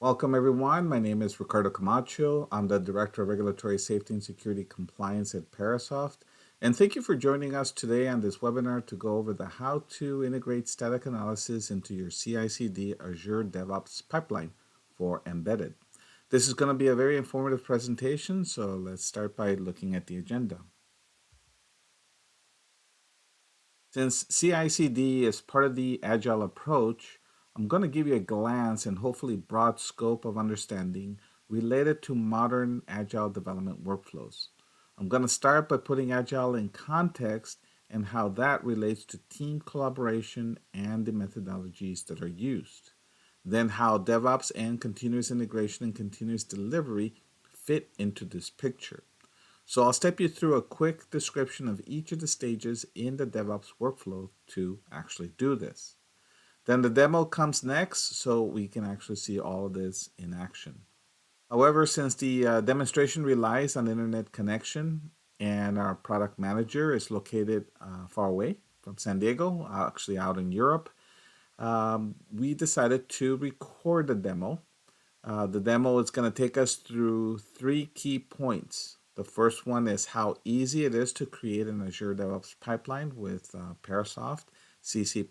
Welcome, everyone. My name is Ricardo Camacho. I'm the Director of Regulatory Safety and Security Compliance at Parasoft. And thank you for joining us today on this webinar to go over the how to integrate static analysis into your CICD Azure DevOps pipeline for embedded. This is going to be a very informative presentation, so let's start by looking at the agenda. Since CICD is part of the Agile approach, I'm going to give you a glance and hopefully broad scope of understanding related to modern Agile development workflows. I'm going to start by putting Agile in context and how that relates to team collaboration and the methodologies that are used. Then how DevOps and continuous integration and continuous delivery fit into this picture. So I'll step you through a quick description of each of the stages in the DevOps workflow to actually do this. Then the demo comes next, so we can actually see all of this in action. However, since the demonstration relies on internet connection and our product manager is located far away from San Diego, actually out in Europe, we decided to record the demo. The demo is going to take us through 3 key points. The first one is how easy it is to create an Azure DevOps pipeline with Parasoft CC++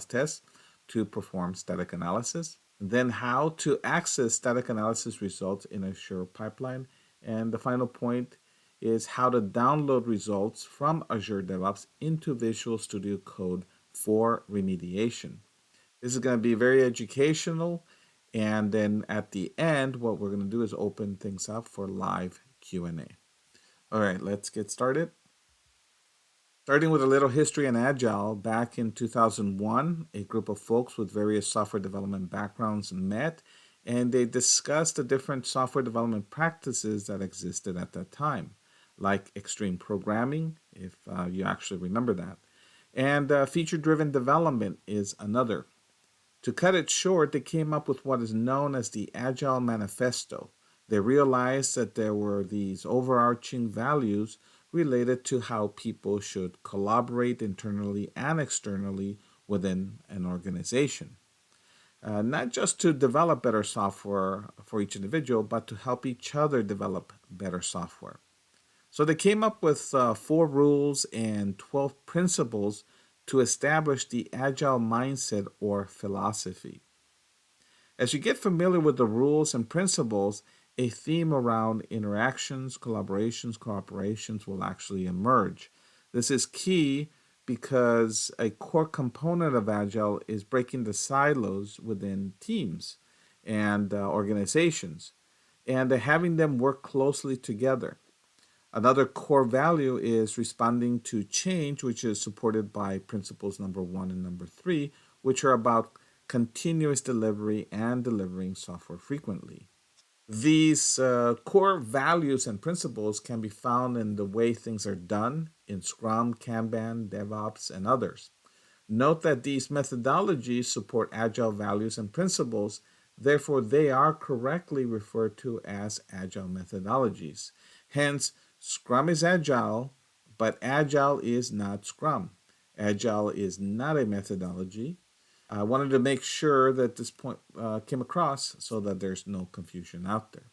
tests to perform static analysis. Then how to access static analysis results in Azure pipeline. And the final point is how to download results from Azure DevOps into Visual Studio Code for remediation. This is going to be very educational. And then at the end, what we're going to do is open things up for live Q&A. All right, let's get started. Starting with a little history in Agile, back in 2001, a group of folks with various software development backgrounds met, and they discussed the different software development practices that existed at that time, like extreme programming, if you actually remember that, and feature-driven development is another. To cut it short, they came up with what is known as the Agile Manifesto. They realized that there were these overarching values related to how people should collaborate internally and externally within an organization. Not just to develop better software for each individual, but to help each other develop better software. So they came up with 4 rules and 12 principles to establish the Agile mindset or philosophy. As you get familiar with the rules and principles, a theme around interactions, collaborations, cooperations will actually emerge. This is key because a core component of Agile is breaking the silos within teams and organizations and having them work closely together. Another core value is responding to change, which is supported by principles number 1 and number 3, which are about continuous delivery and delivering software frequently. These core values and principles can be found in the way things are done in Scrum, Kanban, DevOps, and others. Note that these methodologies support Agile values and principles, therefore they are correctly referred to as Agile methodologies. Hence, Scrum is Agile, but Agile is not Scrum. Agile is not a methodology. I wanted to make sure that this point came across so that there's no confusion out there.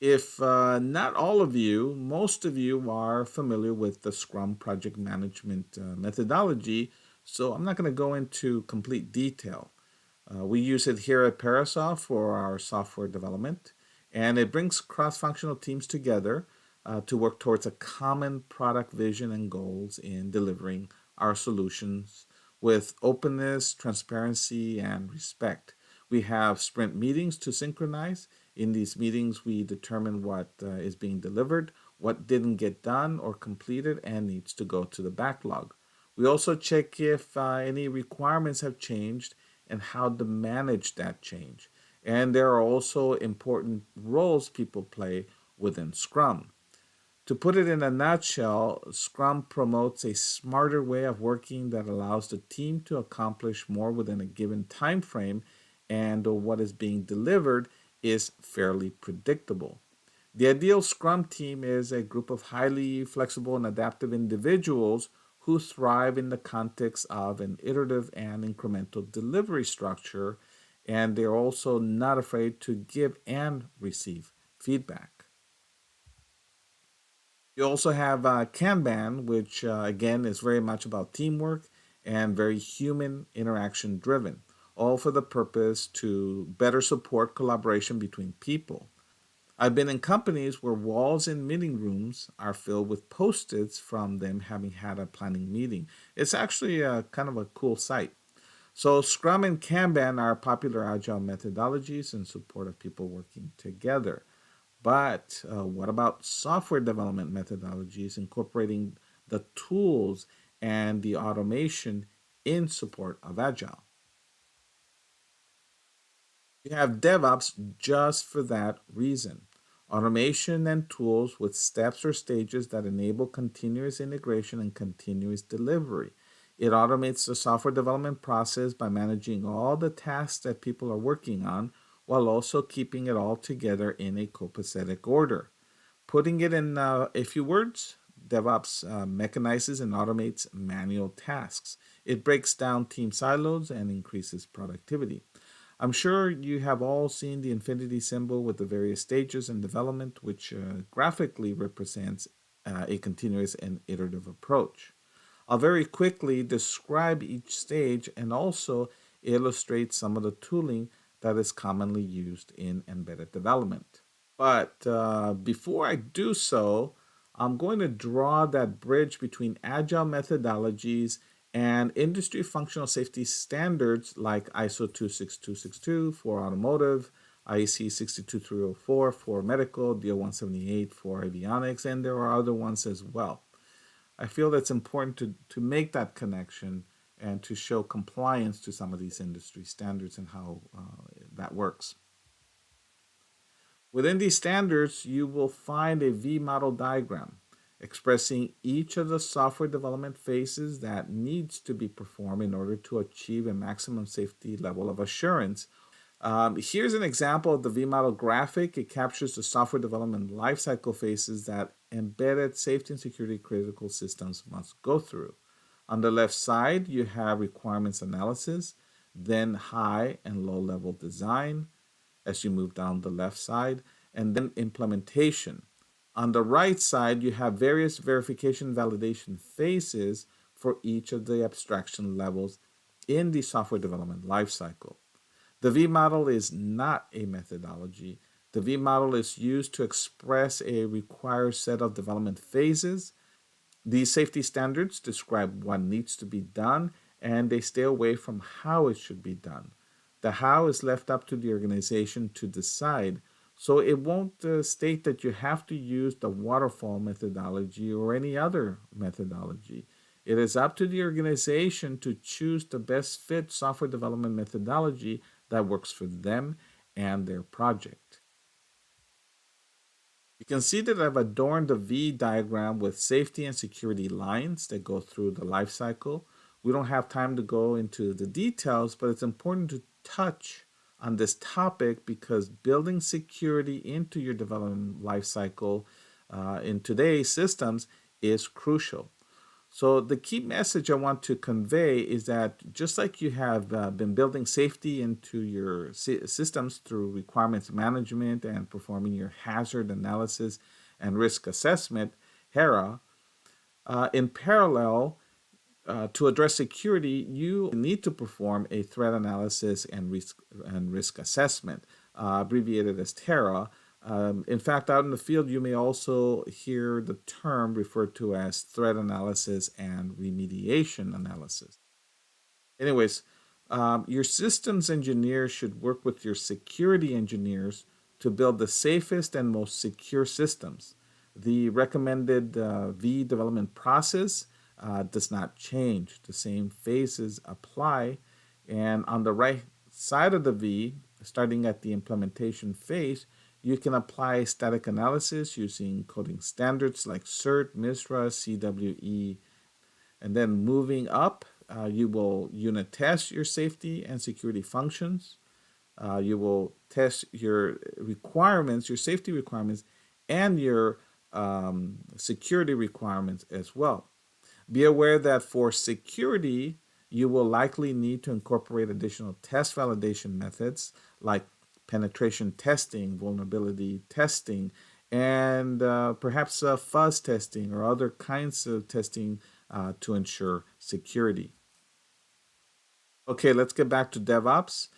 If not all of you, most of you are familiar with the Scrum project management methodology, so I'm not going to go into complete detail. We use it here at Parasoft for our software development, and it brings cross-functional teams together to work towards a common product vision and goals in delivering our solutions with openness, transparency, and respect. We have sprint meetings to synchronize. In these meetings, we determine what is being delivered, what didn't get done or completed, and needs to go to the backlog. We also check if any requirements have changed and how to manage that change. And there are also important roles people play within Scrum. To put it in a nutshell, Scrum promotes a smarter way of working that allows the team to accomplish more within a given time frame, and what is being delivered is fairly predictable. The ideal Scrum team is a group of highly flexible and adaptive individuals who thrive in the context of an iterative and incremental delivery structure and they're also not afraid to give and receive feedback. You also have Kanban, which again is very much about teamwork and very human interaction driven, all for the purpose to better support collaboration between people. I've been in companies where walls in meeting rooms are filled with post-its from them having had a planning meeting. It's actually a kind of a cool sight. So Scrum and Kanban are popular agile methodologies in support of people working together. But what about software development methodologies incorporating the tools and the automation in support of agile? You have DevOps just for that reason. Automation and tools with steps or stages that enable continuous integration and continuous delivery. It automates the software development process by managing all the tasks that people are working on while also keeping it all together in a copacetic order. Putting it in a few words, DevOps mechanizes and automates manual tasks. It breaks down team silos and increases productivity. I'm sure you have all seen the infinity symbol with the various stages in development, which graphically represents a continuous and iterative approach. I'll very quickly describe each stage and also illustrate some of the tooling that is commonly used in embedded development. But before I do so, I'm going to draw that bridge between agile methodologies and industry functional safety standards like ISO 26262 for automotive, IEC 62304 for medical, DO 178 for avionics, and there are other ones as well. I feel that's important to make that connection and to show compliance to some of these industry standards and how that works. Within these standards, you will find a V model diagram expressing each of the software development phases that needs to be performed in order to achieve a maximum safety level of assurance. Here's an example of the V model graphic. It captures the software development lifecycle phases that embedded safety and security critical systems must go through. On the left side, you have requirements analysis, then high and low level design, as you move down the left side, and then implementation. On the right side, you have various verification validation phases for each of the abstraction levels in the software development lifecycle. The V model is not a methodology. The V model is used to express a required set of development phases. These safety standards describe what needs to be done and they stay away from how it should be done. The how is left up to the organization to decide. So it won't state that you have to use the waterfall methodology or any other methodology. It is up to the organization to choose the best fit software development methodology that works for them and their project. You can see that I've adorned the V diagram with safety and security lines that go through the life cycle. We don't have time to go into the details, but it's important to touch on this topic because building security into your development lifecycle in today's systems is crucial. So the key message I want to convey is that just like you have been building safety into your systems through requirements management and performing your hazard analysis and risk assessment, HERA, in parallel, to address security, you need to perform a threat analysis and risk assessment, abbreviated as TERA. In fact, out in the field, you may also hear the term referred to as threat analysis and remediation analysis. Anyways, your systems engineers should work with your security engineers to build the safest and most secure systems. The recommended V development process does not change. The same phases apply. And on the right side of the V, starting at the implementation phase, you can apply static analysis using coding standards like CERT, MISRA, CWE. And then moving up, you will unit test your safety and security functions. You will test your requirements, your safety requirements, and your security requirements as well. Be aware that for security, you will likely need to incorporate additional test validation methods like penetration testing, vulnerability testing, and perhaps fuzz testing or other kinds of testing to ensure security. Okay, let's get back to DevOps.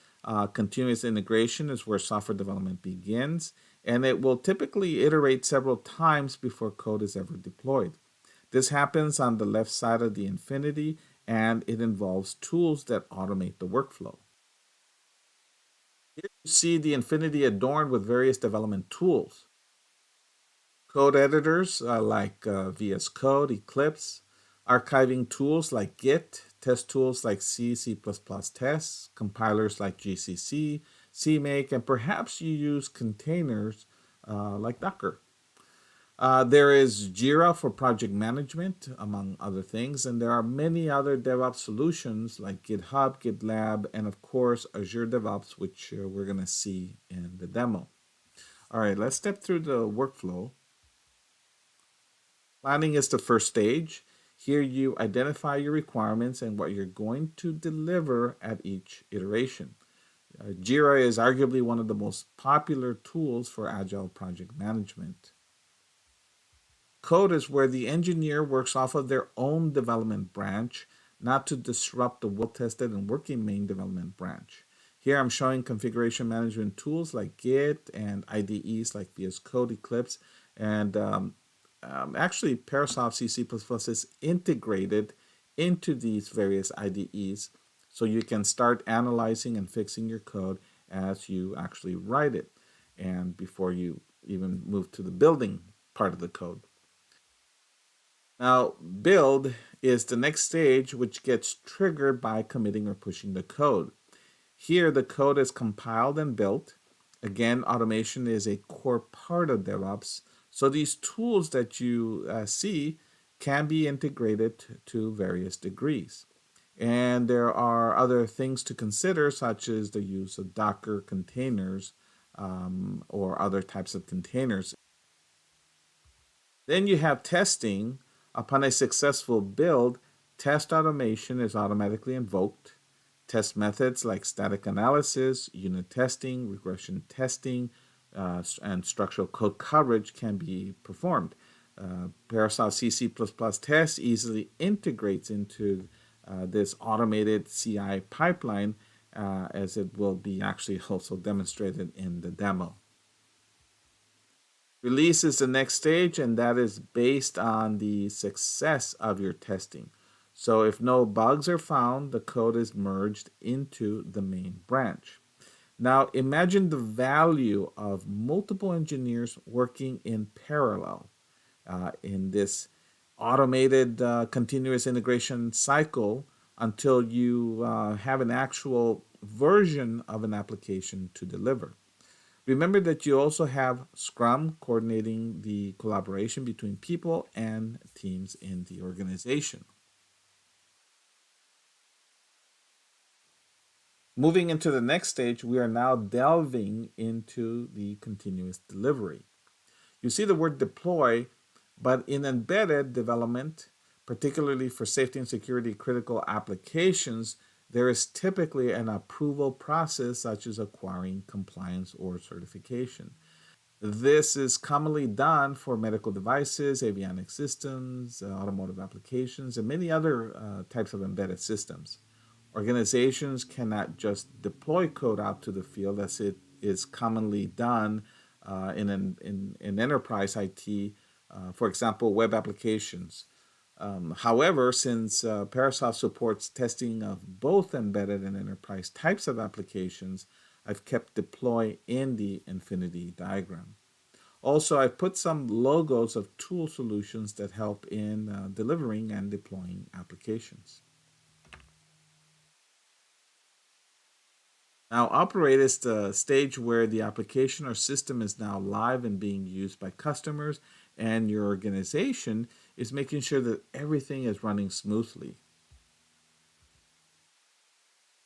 Continuous integration is where software development begins, and it will typically iterate several times before code is ever deployed. This happens on the left side of the infinity, and it involves tools that automate the workflow. Here you see the infinity adorned with various development tools. Code editors like VS Code, Eclipse, archiving tools like Git, test tools like C, C++ tests, compilers like GCC, CMake, and perhaps you use containers like Docker. There is Jira for project management, among other things, and there are many other DevOps solutions like GitHub, GitLab, and of course Azure DevOps, which we're going to see in the demo. All right, let's step through the workflow. Planning is the first stage. Here you identify your requirements and what you're going to deliver at each iteration. Jira is arguably one of the most popular tools for Agile project management. Code is where the engineer works off of their own development branch, not to disrupt the well tested and working main development branch. Here I'm showing configuration management tools like Git and IDEs like VS Code, Eclipse, and actually Parasoft C++ is integrated into these various IDEs so you can start analyzing and fixing your code as you actually write it and before you even move to the building part of the code. Now, build is the next stage which gets triggered by committing or pushing the code. Here, the code is compiled and built. Again, automation is a core part of DevOps. So these tools that you see can be integrated to various degrees. And there are other things to consider, such as the use of Docker containers or other types of containers. Then you have testing. Upon a successful build, test automation is automatically invoked. Test methods like static analysis, unit testing, regression testing, and structural code coverage can be performed. Parasoft C++ test easily integrates into this automated CI pipeline as it will be actually also demonstrated in the demo. Release is the next stage, and that is based on the success of your testing. So if no bugs are found, the code is merged into the main branch. Now imagine the value of multiple engineers working in parallel in this automated continuous integration cycle until you have an actual version of an application to deliver. Remember that you also have Scrum coordinating the collaboration between people and teams in the organization. Moving into the next stage, we are now delving into the continuous delivery. You see the word deploy, but in embedded development, particularly for safety and security critical applications, there is typically an approval process such as acquiring compliance or certification. This is commonly done for medical devices, avionics systems, automotive applications, and many other types of embedded systems. Organizations cannot just deploy code out to the field as it is commonly done in enterprise IT, for example, web applications. However, since Parasoft supports testing of both embedded and enterprise types of applications, I've kept deploy in the infinity diagram. Also, I've put some logos of tool solutions that help in delivering and deploying applications. Now, operate is the stage where the application or system is now live and being used by customers, and your organization is making sure that everything is running smoothly.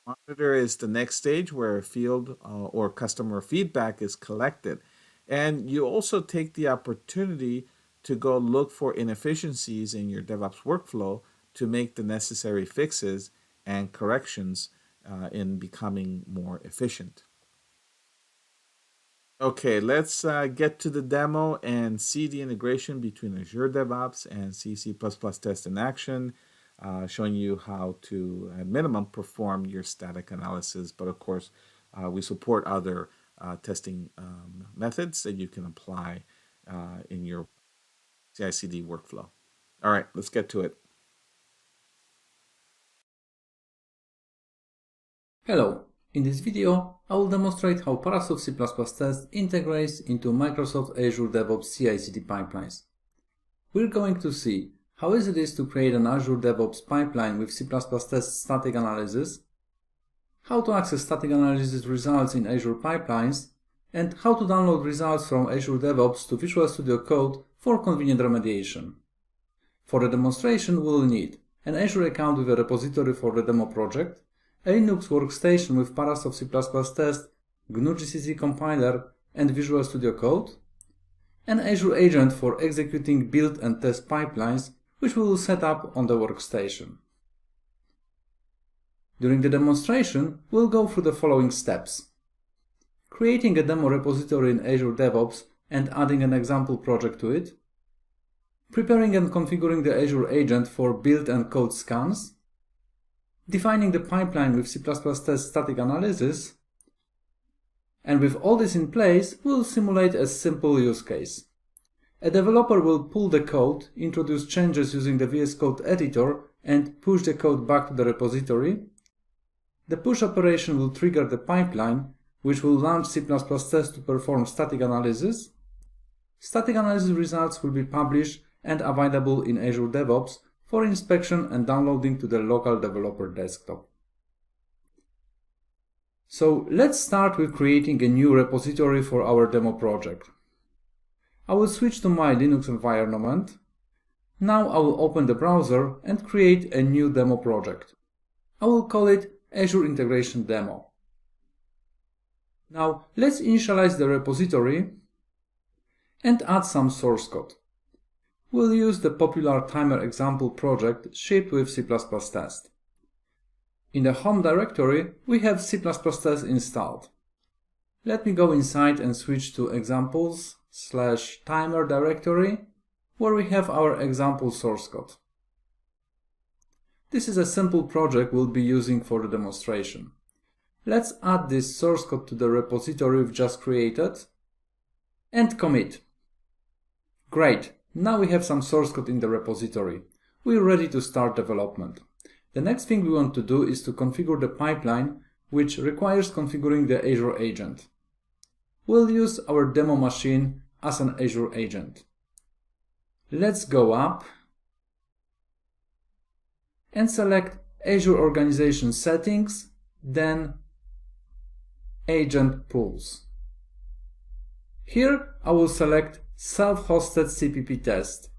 Monitor is the next stage where field or customer feedback is collected. And you also take the opportunity to go look for inefficiencies in your DevOps workflow to make the necessary fixes and corrections in becoming more efficient. Okay, let's get to the demo and see the integration between Azure DevOps and C++ Test in action, showing you how to, at minimum, perform your static analysis. But of course, we support other testing methods that you can apply in your CICD workflow. All right, let's get to it. Hello, in this video I will demonstrate how Parasoft C++ Test integrates into Microsoft Azure DevOps CI/CD pipelines. We're going to see how easy it is to create an Azure DevOps pipeline with C++ Test static analysis, how to access static analysis results in Azure pipelines, and how to download results from Azure DevOps to Visual Studio Code for convenient remediation. For the demonstration, we'll need an Azure account with a repository for the demo project, a Linux workstation with Parasoft C++ Test, GNU GCC compiler, and Visual Studio Code, an Azure agent for executing build and test pipelines, which we will set up on the workstation. During the demonstration, we'll go through the following steps: creating a demo repository in Azure DevOps and adding an example project to it, preparing and configuring the Azure agent for build and code scans, defining the pipeline with C++ Test static analysis, and with all this in place, we'll simulate a simple use case. A developer will pull the code, introduce changes using the VS Code editor, and push the code back to the repository. The push operation will trigger the pipeline, which will launch C++ Test to perform static analysis. Static analysis results will be published and available in Azure DevOps for inspection and downloading to the local developer desktop. So let's start with creating a new repository for our demo project. I will switch to my Linux environment. Now I will open the browser and create a new demo project. I will call it Azure Integration Demo. Now let's initialize the repository and add some source code. We'll use the popular timer example project shipped with C++ Test. In the home directory, we have C++ Test installed. Let me go inside and switch to examples/timer directory, where we have our example source code. This is a simple project we'll be using for the demonstration. Let's add this source code to the repository we've just created and commit. Great! Now we have some source code in the repository. We're ready to start development. The next thing we want to do is to configure the pipeline, which requires configuring the Azure agent. We'll use our demo machine as an Azure agent. Let's go up and select Azure Organization Settings, then Agent Pools. Here I will select Self-Hosted CPP Test.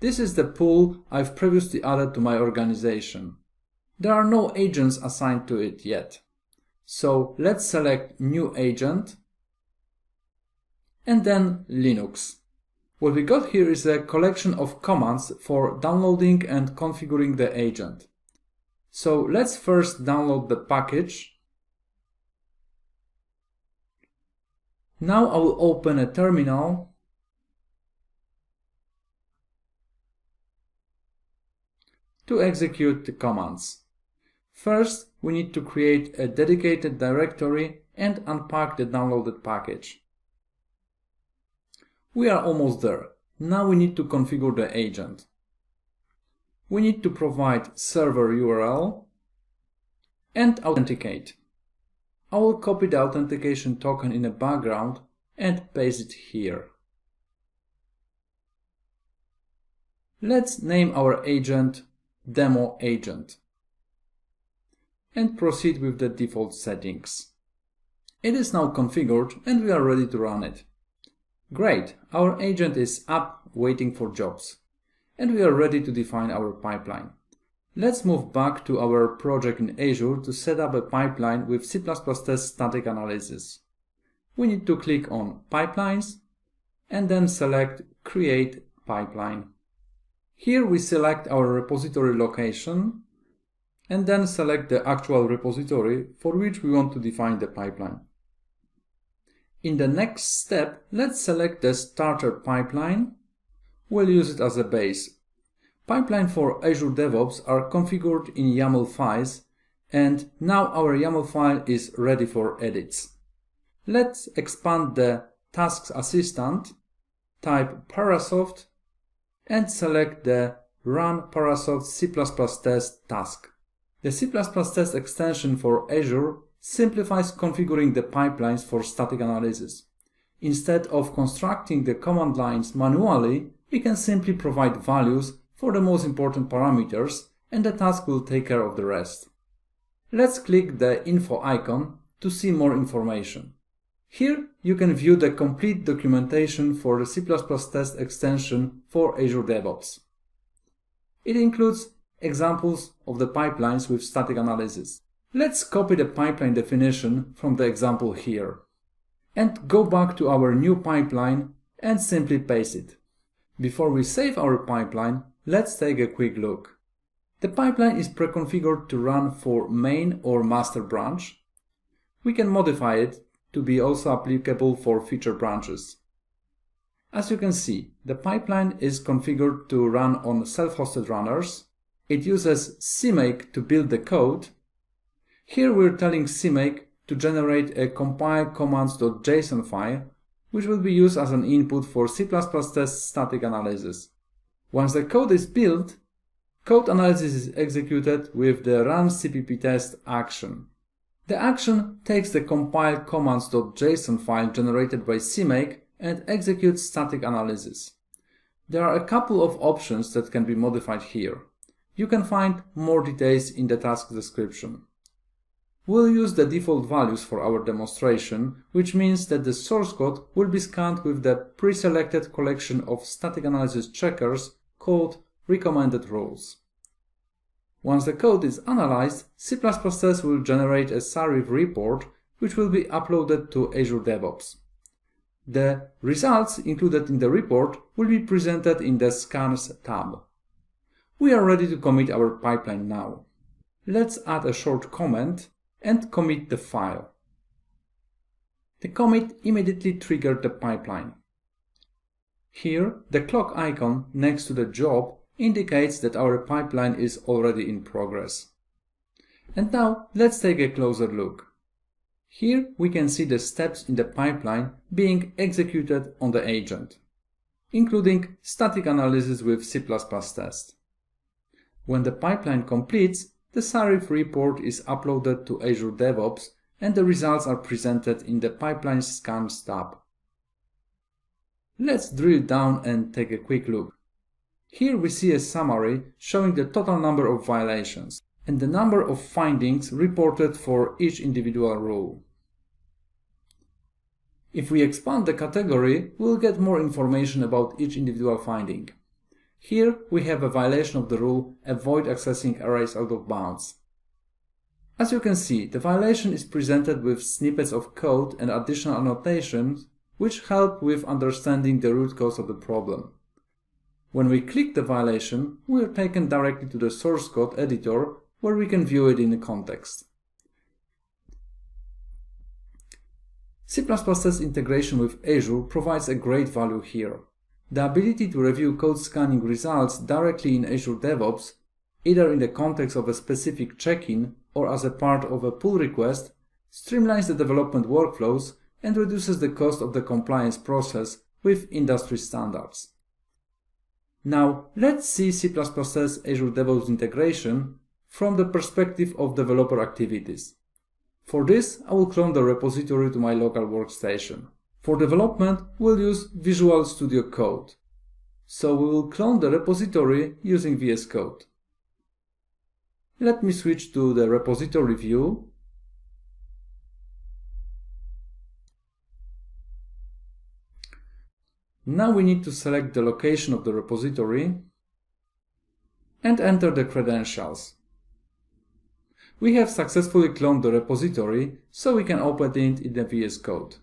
This is the pool I've previously added to my organization. There are no agents assigned to it yet. So let's select New Agent and then Linux. What we got here is a collection of commands for downloading and configuring the agent. So let's first download the package. Now I will open a terminal to execute the commands. First, we need to create a dedicated directory and unpack the downloaded package. We are almost there. Now we need to configure the agent. We need to provide server URL and authenticate. I will copy the authentication token in the background and paste it here. Let's name our agent Demo Agent and proceed with the default settings. It is now configured and we are ready to run it. Great, our agent is up waiting for jobs and we are ready to define our pipeline. Let's move back to our project in Azure to set up a pipeline with C++ Test static analysis. We need to click on Pipelines and then select Create Pipeline. Here we select our repository location and then select the actual repository for which we want to define the pipeline. In the next step, let's select the starter pipeline. We'll use it as a base. Pipeline for Azure DevOps are configured in YAML files, and now our YAML file is ready for edits. Let's expand the Tasks Assistant, type Parasoft, and select the Run Parasoft C++ Test task. The C++ Test extension for Azure simplifies configuring the pipelines for static analysis. Instead of constructing the command lines manually, we can simply provide values for the most important parameters, and the task will take care of the rest. Let's click the info icon to see more information. Here you can view the complete documentation for the C++ Test extension for Azure DevOps. It includes examples of the pipelines with static analysis. Let's copy the pipeline definition from the example here and go back to our new pipeline and simply paste it. Before we save our pipeline, let's take a quick look. The pipeline is pre-configured to run for main or master branch. We can modify it to be also applicable for feature branches. As you can see, the pipeline is configured to run on self-hosted runners. It uses CMake to build the code. Here we're telling CMake to generate a compile commands.json file, which will be used as an input for C++ test static analysis. Once the code is built, code analysis is executed with the run cpp test action. The action takes the compile commands.json file generated by CMake and executes static analysis. There are a couple of options that can be modified here. You can find more details in the task description. We'll use the default values for our demonstration, which means that the source code will be scanned with the pre-selected collection of static analysis checkers called recommended rules. Once the code is analyzed, C++ Test will generate a SARIF report, which will be uploaded to Azure DevOps. The results included in the report will be presented in the Scans tab. We are ready to commit our pipeline now. Let's add a short comment and commit the file. The commit immediately triggered the pipeline. Here, the clock icon next to the job indicates that our pipeline is already in progress. And now let's take a closer look. Here we can see the steps in the pipeline being executed on the agent, including static analysis with C++ test. When the pipeline completes, the SARIF report is uploaded to Azure DevOps and the results are presented in the Pipeline Scans tab. Let's drill down and take a quick look. Here we see a summary showing the total number of violations and the number of findings reported for each individual rule. If we expand the category, we'll get more information about each individual finding. Here we have a violation of the rule avoid accessing arrays out of bounds. As you can see, the violation is presented with snippets of code and additional annotations which help with understanding the root cause of the problem. When we click the violation, we are taken directly to the source code editor where we can view it in context. C++ Test integration with Azure provides a great value here. The ability to review code scanning results directly in Azure DevOps, either in the context of a specific check-in or as a part of a pull request, streamlines the development workflows and reduces the cost of the compliance process with industry standards. Now, let's see C++ Test Azure DevOps integration from the perspective of developer activities. For this, I will clone the repository to my local workstation. For development, we'll use Visual Studio Code. So we will clone the repository using VS Code. Let me switch to the repository view. Now we need to select the location of the repository and enter the credentials. We have successfully cloned the repository, so we can open it in the VS Code.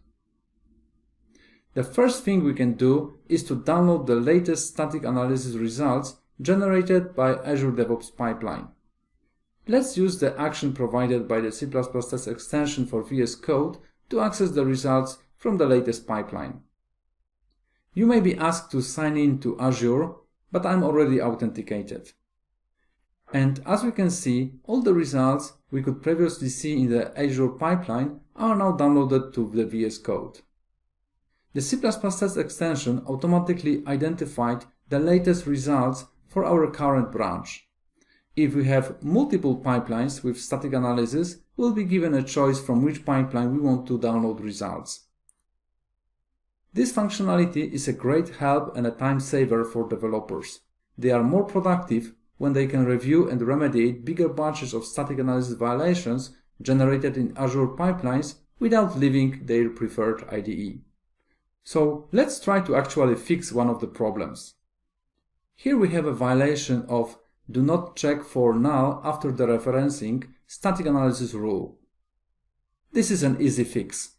The first thing we can do is to download the latest static analysis results generated by Azure DevOps Pipeline. Let's use the action provided by the C++ test extension for VS Code to access the results from the latest pipeline. You may be asked to sign in to Azure, but I'm already authenticated. And as we can see, all the results we could previously see in the Azure pipeline are now downloaded to the VS Code. The C++ test extension automatically identified the latest results for our current branch. If we have multiple pipelines with static analysis, we'll be given a choice from which pipeline we want to download results. This functionality is a great help and a time saver for developers. They are more productive when they can review and remediate bigger batches of static analysis violations generated in Azure pipelines without leaving their preferred IDE. So let's try to actually fix one of the problems. Here we have a violation of do not check for null after the referencing static analysis rule. This is an easy fix.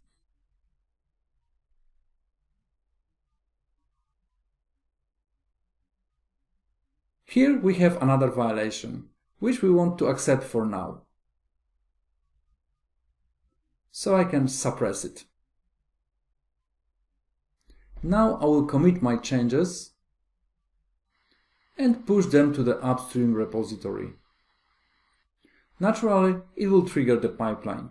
Here we have another violation, which we want to accept for now. So I can suppress it. Now I will commit my changes and push them to the upstream repository. Naturally, it will trigger the pipeline.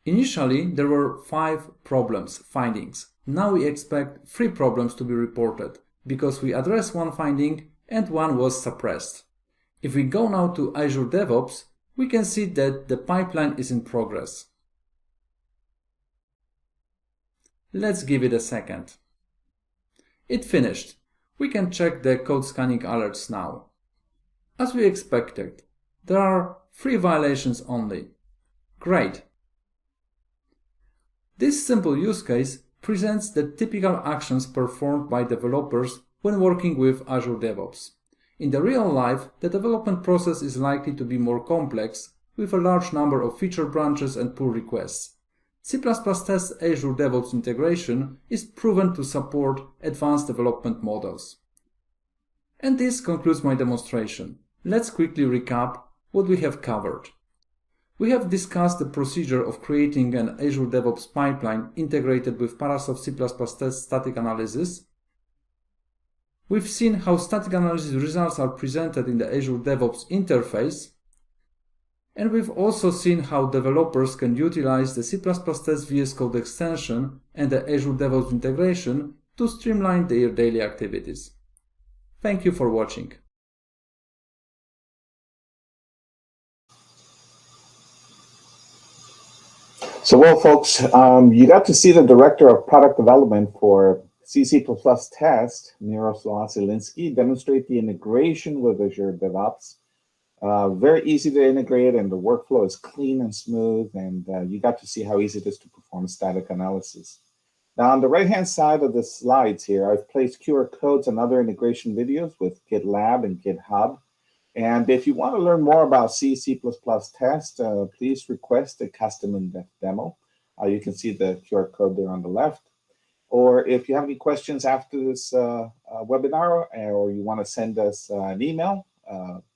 Initially, there were 5 findings. Now we expect 3 problems to be reported, because we addressed one finding and one was suppressed. If we go now to Azure DevOps, we can see that the pipeline is in progress. Let's give it a second. It finished. We can check the code scanning alerts now. As we expected, there are 3 violations only. Great! This simple use case presents the typical actions performed by developers when working with Azure DevOps. In the real life, the development process is likely to be more complex, with a large number of feature branches and pull requests. C++ test Azure DevOps integration is proven to support advanced development models. And this concludes my demonstration. Let's quickly recap what we have covered. We have discussed the procedure of creating an Azure DevOps pipeline integrated with Parasoft C++ test static analysis. We've seen how static analysis results are presented in the Azure DevOps interface. And we've also seen how developers can utilize the C++ test VS Code extension and the Azure DevOps integration to streamline their daily activities. Thank you for watching. So, well, folks, you got to see the director of product development for C++ Test, Miroslav Zielinski, demonstrate the integration with Azure DevOps. Very easy to integrate, and the workflow is clean and smooth, and you got to see how easy it is to perform static analysis. Now, on the right-hand side of the slides here, I've placed QR codes and other integration videos with GitLab and GitHub. And if you want to learn more about C++ Test, please request a custom in-depth demo. You can see the QR code there on the left. Or if you have any questions after this webinar, or you want to send us an email,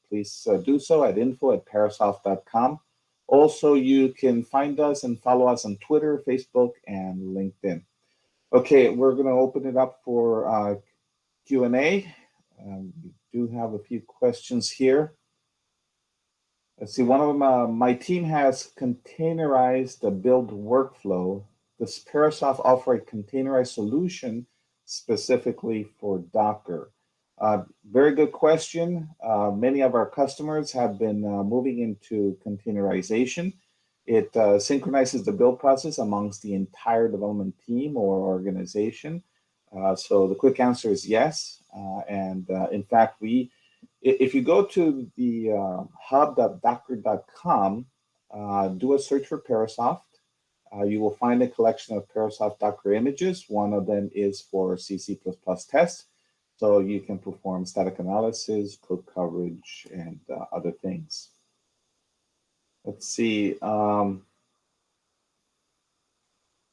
please do so at info@parasoft.com. Also, you can find us and follow us on Twitter, Facebook, and LinkedIn. Okay, we're going to open it up for Q&A. We do have a few questions here. Let's see, one of them, my team has containerized the build workflow. Does Parasoft offer a containerized solution specifically for Docker? Very good question. Many of our customers have been moving into containerization. It synchronizes the build process amongst the entire development team or organization. So the quick answer is yes. In fact, if you go to the hub.docker.com, do a search for Parasoft. You will find a collection of Parasoft Docker images. One of them is for C++ tests. So you can perform static analysis, code coverage, and other things. Let's see.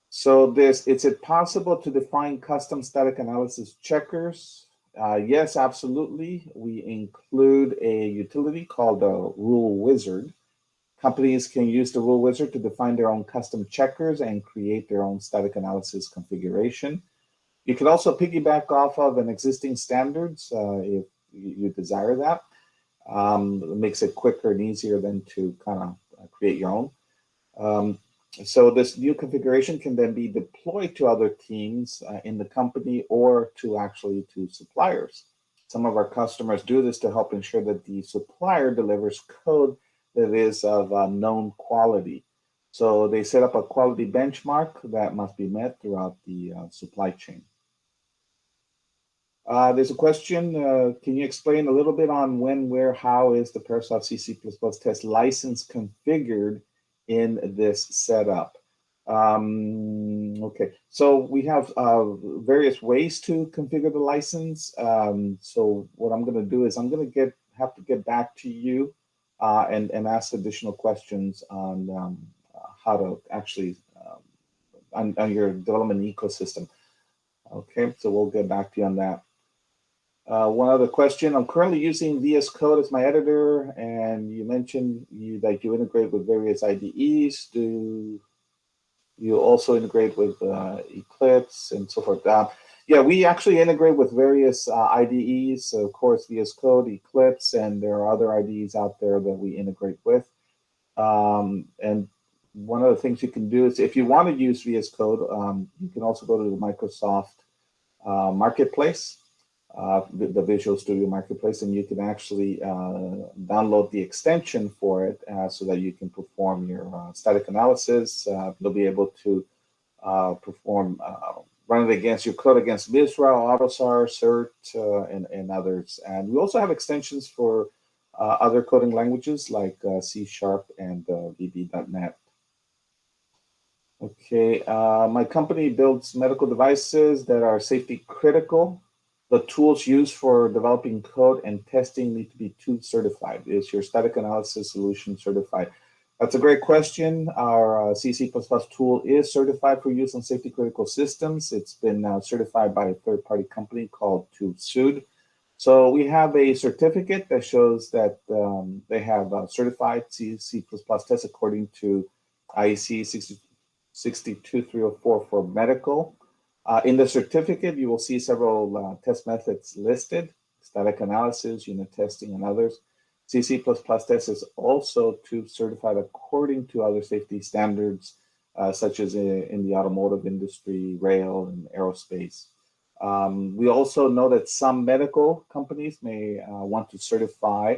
So is it possible to define custom static analysis checkers? Yes, absolutely. We include a utility called a Rule Wizard. Companies can use the Rule Wizard to define their own custom checkers and create their own static analysis configuration. You can also piggyback off of an existing standards if you desire that. It makes it quicker and easier than to kind of create your own. Um, so this new configuration can then be deployed to other teams in the company or to actually to suppliers. Some of our customers do this to help ensure that the supplier delivers code that is of known quality. So they set up a quality benchmark that must be met throughout the supply chain. There's a question. Can you explain a little bit on when, where, how is the Parasoft CC++ test license configured in this setup? Okay, so we have various ways to configure the license. So what I'm going to do is I'm going to have to get back to you and ask additional questions on how to actually on your development ecosystem. Okay, so we'll get back to you on that. One other question. I'm currently using VS Code as my editor, and you mentioned that you integrate with various IDEs. Do you also integrate with Eclipse and so forth? Yeah, we actually integrate with various IDEs. So of course, VS Code, Eclipse, and there are other IDEs out there that we integrate with. And one of the things you can do is if you want to use VS Code, you can also go to the Microsoft Marketplace, the Visual Studio Marketplace, and you can actually download the extension for it so that you can perform your static analysis. You'll be able to perform, run it against your code against Visral, AutoSAR, CERT, and others. And we also have extensions for other coding languages like C# and VB.NET. Okay, my company builds medical devices that are safety critical. The tools used for developing code and testing need to be TÜV certified. Is your static analysis solution certified? That's a great question. Our CC++ tool is certified for use on safety critical systems. It's been certified by a third-party company called TÜV. So we have a certificate that shows that they have certified C++ tests according to IEC 62304 for medical. In the certificate, you will see several test methods listed: static analysis, unit testing, and others. CC++ test is also TÜV certified according to other safety standards, such as in the automotive industry, rail, and aerospace. We also know that some medical companies may want to certify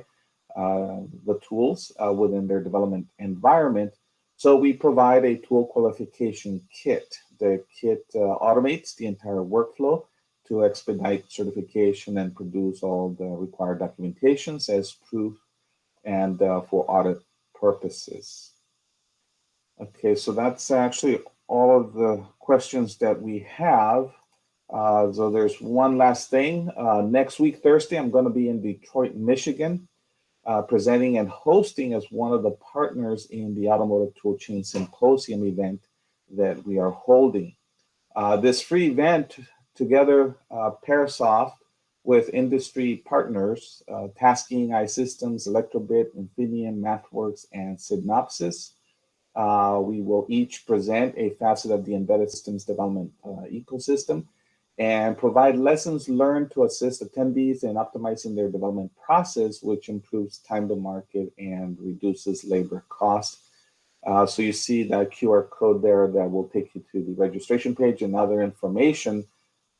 the tools within their development environment. So we provide a tool qualification kit. The kit automates the entire workflow to expedite certification and produce all the required documentations as proof and for audit purposes. Okay, so that's actually all of the questions that we have. So there's one last thing. Next week, Thursday, I'm going to be in Detroit, Michigan, presenting and hosting as one of the partners in the Automotive Toolchain Symposium event that we are holding. This free event, together Parasoft with industry partners, Tasking, iSystems, Electrobit, Infineon, MathWorks, and Synopsys. We will each present a facet of the embedded systems development ecosystem and provide lessons learned to assist attendees in optimizing their development process, which improves time to market and reduces labor costs. So you see that QR code there that will take you to the registration page and other information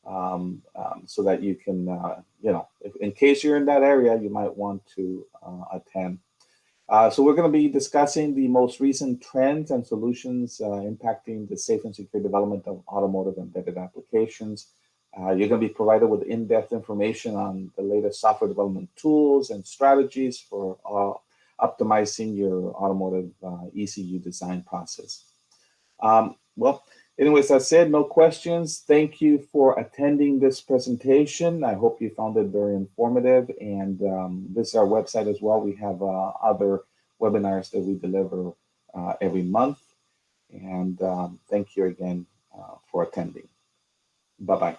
so that you can, if, in case you're in that area, you might want to attend. So we're going to be discussing the most recent trends and solutions impacting the safe and secure development of automotive embedded applications. You're going to be provided with in-depth information on the latest software development tools and strategies for optimizing your automotive ECU design process. Well, anyways, that said, no questions. Thank you for attending this presentation. I hope you found it very informative. And this is our website as well. We have other webinars that we deliver every month. And thank you again for attending. Bye-bye.